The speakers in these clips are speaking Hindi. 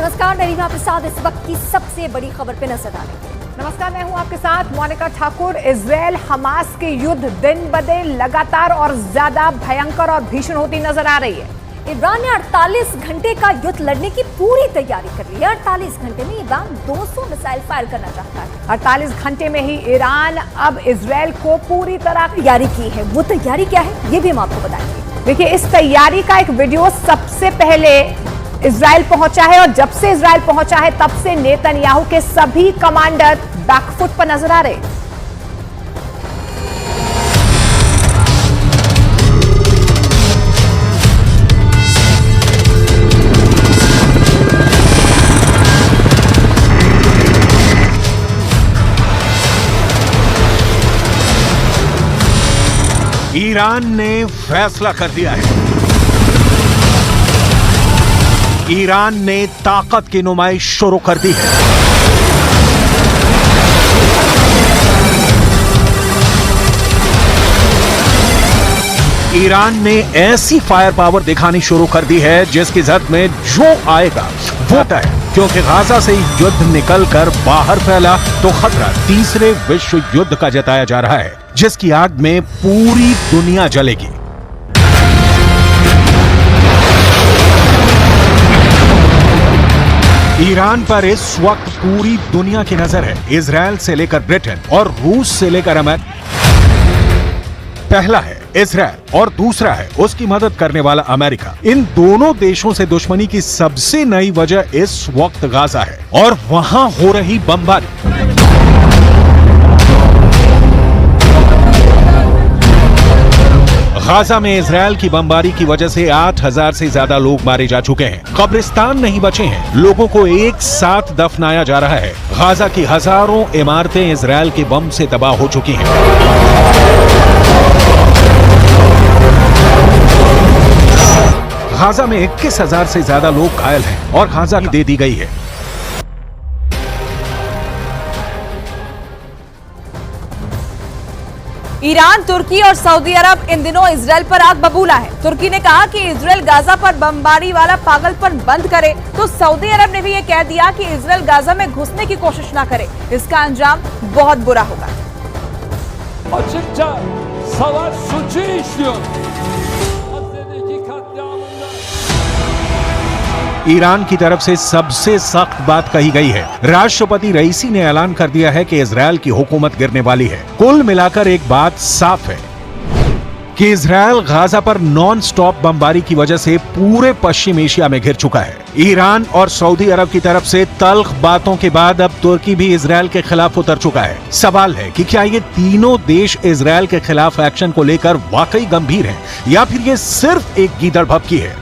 नमस्कार, मैं रीमा प्रसाद इस वक्त की सबसे बड़ी खबर पे नजर डालेंगे। नमस्कार, मैं हूं आपके साथ मोनिका ठाकुर। इजराइल हमास के युद्ध दिन ब दिन लगातार और ज्यादा भयंकर और भीषण होती नजर आ रही है। ईरान ने 48 घंटे का युद्ध लड़ने की पूरी तैयारी कर ली है। 48 घंटे में ईरान 200 मिसाइल फायर करना चाहता है। 48 घंटे में ही ईरान अब इजराइल को पूरी तरह तैयारी की है। वो तैयारी क्या है, ये भी हम आपको बताएंगे। देखिए, इस तैयारी का एक वीडियो सबसे पहले इजराइल पहुंचा है और जब से इजराइल पहुंचा है तब से नेतन्याहू के सभी कमांडर बैकफुट पर नजर आ रहे हैं। ईरान ने फैसला कर दिया है। ईरान ने ताकत की नुमाइश शुरू कर दी है। ईरान ने ऐसी फायर पावर दिखानी शुरू कर दी है जिसकी जद में जो आएगा वो आता है, क्योंकि गाजा से युद्ध निकलकर बाहर फैला तो खतरा तीसरे विश्व युद्ध का जताया जा रहा है, जिसकी आग में पूरी दुनिया जलेगी। ईरान पर इस वक्त पूरी दुनिया की नजर है। इजराइल से लेकर ब्रिटेन और रूस से लेकर अमेरिका। पहला है इजराइल और दूसरा है उसकी मदद करने वाला अमेरिका। इन दोनों देशों से दुश्मनी की सबसे नई वजह इस वक्त गाजा है और वहां हो रही बमबारी। गाजा में इजराइल की बमबारी की वजह से 8,000 से ज्यादा लोग मारे जा चुके हैं। कब्रिस्तान नहीं बचे हैं। लोगों को एक साथ दफनाया जा रहा है। गाजा की हजारों इमारतें इजराइल के बम से तबाह हो चुकी हैं। गाजा में 21,000 से ज्यादा लोग घायल हैं और गाजा दे दी गई है। ईरान, तुर्की और सऊदी अरब इन दिनों इजराइल पर आग बबूला है। तुर्की ने कहा कि इजराइल गाजा पर बमबारी वाला पागलपन बंद करे, तो सऊदी अरब ने भी ये कह दिया कि इजराइल गाजा में घुसने की कोशिश ना करे। इसका अंजाम बहुत बुरा होगा। ईरान की तरफ से सबसे सख्त बात कही गई है। राष्ट्रपति रईसी ने ऐलान कर दिया है कि इजराइल की हुकूमत गिरने वाली है। कुल मिलाकर एक बात साफ है कि इजराइल गाजा पर नॉन स्टॉप बमबारी की वजह से पूरे पश्चिम एशिया में घिर चुका है। ईरान और सऊदी अरब की तरफ से तल्ख बातों के बाद अब तुर्की भी इजराइल के खिलाफ उतर चुका है। सवाल है कि क्या ये तीनों देश इजराइल के खिलाफ एक्शन को लेकर वाकई गंभीर हैं या फिर ये सिर्फ एक गीदड़ भभकी है।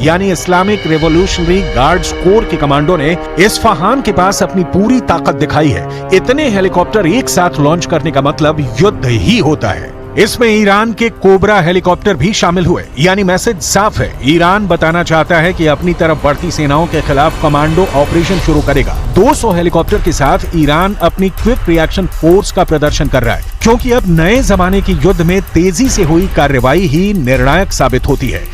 यानी इस्लामिक रेवोल्यूशनरी गार्ड्स कोर के कमांडो ने इस्फहान के पास अपनी पूरी ताकत दिखाई है। इतने हेलीकॉप्टर एक साथ लॉन्च करने का मतलब युद्ध ही होता है। इसमें ईरान के कोबरा हेलीकॉप्टर भी शामिल हुए। यानी मैसेज साफ है, ईरान बताना चाहता है कि अपनी तरफ बढ़ती सेनाओं के खिलाफ कमांडो ऑपरेशन शुरू करेगा। 200 हेलीकॉप्टर के साथ ईरान अपनी क्विक रिएक्शन फोर्स का प्रदर्शन कर रहा है, क्योंकि अब नए जमाने के युद्ध में तेजी से हुई कार्रवाई ही निर्णायक साबित होती है।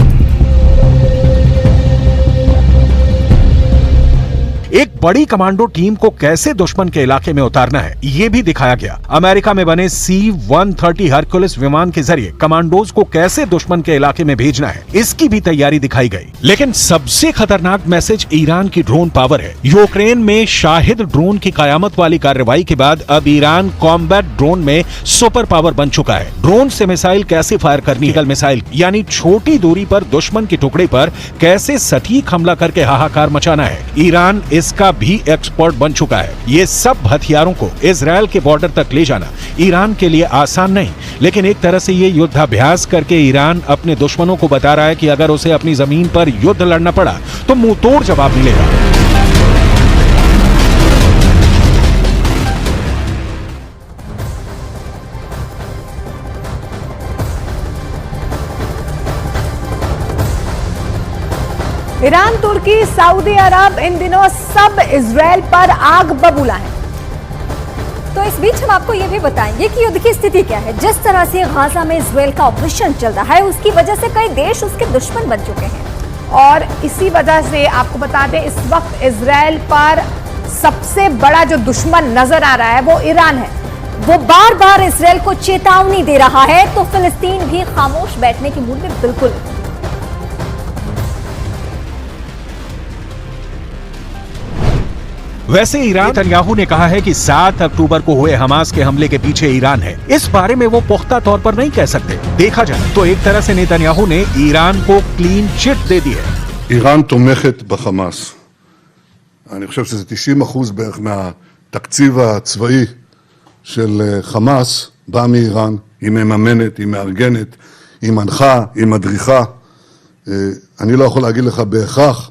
एक बड़ी कमांडो टीम को कैसे दुश्मन के इलाके में उतारना है, ये भी दिखाया गया। अमेरिका में बने C-130 हरकुलिस विमान के जरिए कमांडोज को कैसे दुश्मन के इलाके में भेजना है, इसकी भी तैयारी दिखाई गई। लेकिन सबसे खतरनाक मैसेज ईरान की ड्रोन पावर है। यूक्रेन में शाहिद ड्रोन की कयामत वाली कार्रवाई के बाद अब ईरान कॉम्बैट ड्रोन में सुपर पावर बन चुका है। ड्रोन से मिसाइल कैसे फायर करनी है, मिसाइल यानी छोटी दूरी पर दुश्मन के टुकड़े पर कैसे सटीक हमला करके हाहाकार मचाना है, ईरान इसका भी एक्सपर्ट बन चुका है। ये सब हथियारों को इजराइल के बॉर्डर तक ले जाना ईरान के लिए आसान नहीं, लेकिन एक तरह से ये युद्धाभ्यास करके ईरान अपने दुश्मनों को बता रहा है कि अगर उसे अपनी जमीन पर युद्ध लड़ना पड़ा तो मुंहतोड़ जवाब मिलेगा। ईरान, तुर्की, सऊदी अरब इन दिनों सब इजराइल पर आग बबूला है। तो इस बीच हम आपको ये भी बताएंगे कि युद्ध की स्थिति क्या है। जिस तरह से गाजा में इजराइल का ऑपरेशन चल रहा है, उसकी वजह से कई देश उसके दुश्मन बन चुके हैं। और इसी वजह से आपको बता दें, इस वक्त इजराइल पर सबसे बड़ा जो दुश्मन नजर आ रहा है वो ईरान है। वो बार बार इजराइल को चेतावनी दे रहा है, तो फिलिस्तीन भी खामोश बैठने की मूड में बिल्कुल नहीं। वैसे ईरान नेतन्याहू ने कहा है कि 7 अक्टूबर को हुए हमास के हमले के पीछे ईरान है। इस बारे में वो पुख्ता तौर पर नहीं कह सकते। देखा जाए तो एक तरह से नेतन्याहू ने ईरान को क्लीन चिट दे दी है। איראן תומכת בחמאס. אני חושב שזה 90% בערך מהתקציב הצבאי של חמאס בא מאיראן. היא מממנת, היא מארגנת, היא מנחה, היא מדריכה. אני לא יכול להגיד לך בהכרח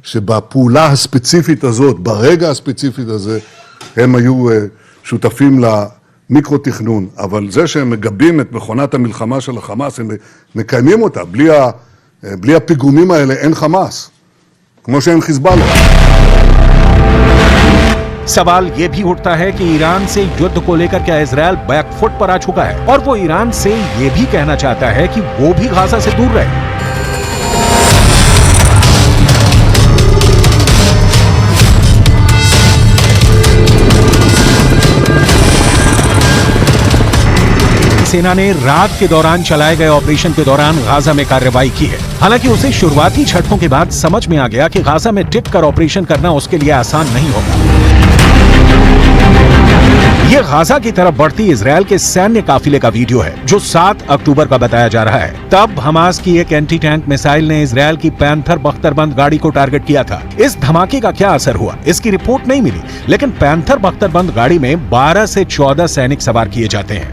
שבפעולה הספציפית הזאת, ברגע הספציפית הזה, הם היו שותפים למיקרו-תכנון. אבל זה שהם מגבים את מכונת המלחמה של החמאס, הם מקיימים אותה. בלי הפיגומים האלה אין חמאס, כמו שאין חיזבאללה. सवाल ये भी उठता है कि ईरान से युद्ध को लेकर क्या इजराइल बैकफुट पर आ चुका है और वो ईरान से ये भी कहना चाहता है कि वो भी गाजा से दूर रहे। सेना ने रात के दौरान चलाए गए ऑपरेशन के दौरान गाजा में कार्रवाई की है। हालांकि उसे शुरुआती झटकों के बाद समझ में आ गया कि गाजा में टिक कर ऑपरेशन करना उसके लिए आसान नहीं होगा। ये गाजा की तरफ बढ़ती इजराइल के सैन्य काफिले का वीडियो है जो 7 अक्टूबर का बताया जा रहा है। तब हमास की एक एंटी टैंक मिसाइल ने इजराइल की पैंथर बख्तरबंद गाड़ी को टारगेट किया था। इस धमाके का क्या असर हुआ, इसकी रिपोर्ट नहीं मिली, लेकिन पैंथर बख्तरबंद गाड़ी में 12 से 14 सैनिक सवार किए जाते हैं।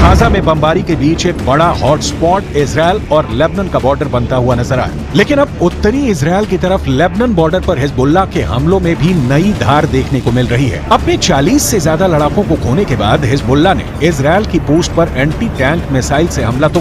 गाजा में बमबारी के बीच एक बड़ा हॉटस्पॉट इजराइल और लेबनान का बॉर्डर बनता हुआ नजर आया। लेकिन अब उत्तरी इजराइल की तरफ लेबनान बॉर्डर पर हिजबुल्लाह के हमलों में भी नई धार देखने को मिल रही है। अपने 40 से ज्यादा लड़ाकों को खोने के बाद हिजबुल्लाह ने इजराइल की पोस्ट पर एंटी टैंक मिसाइल से हमला तो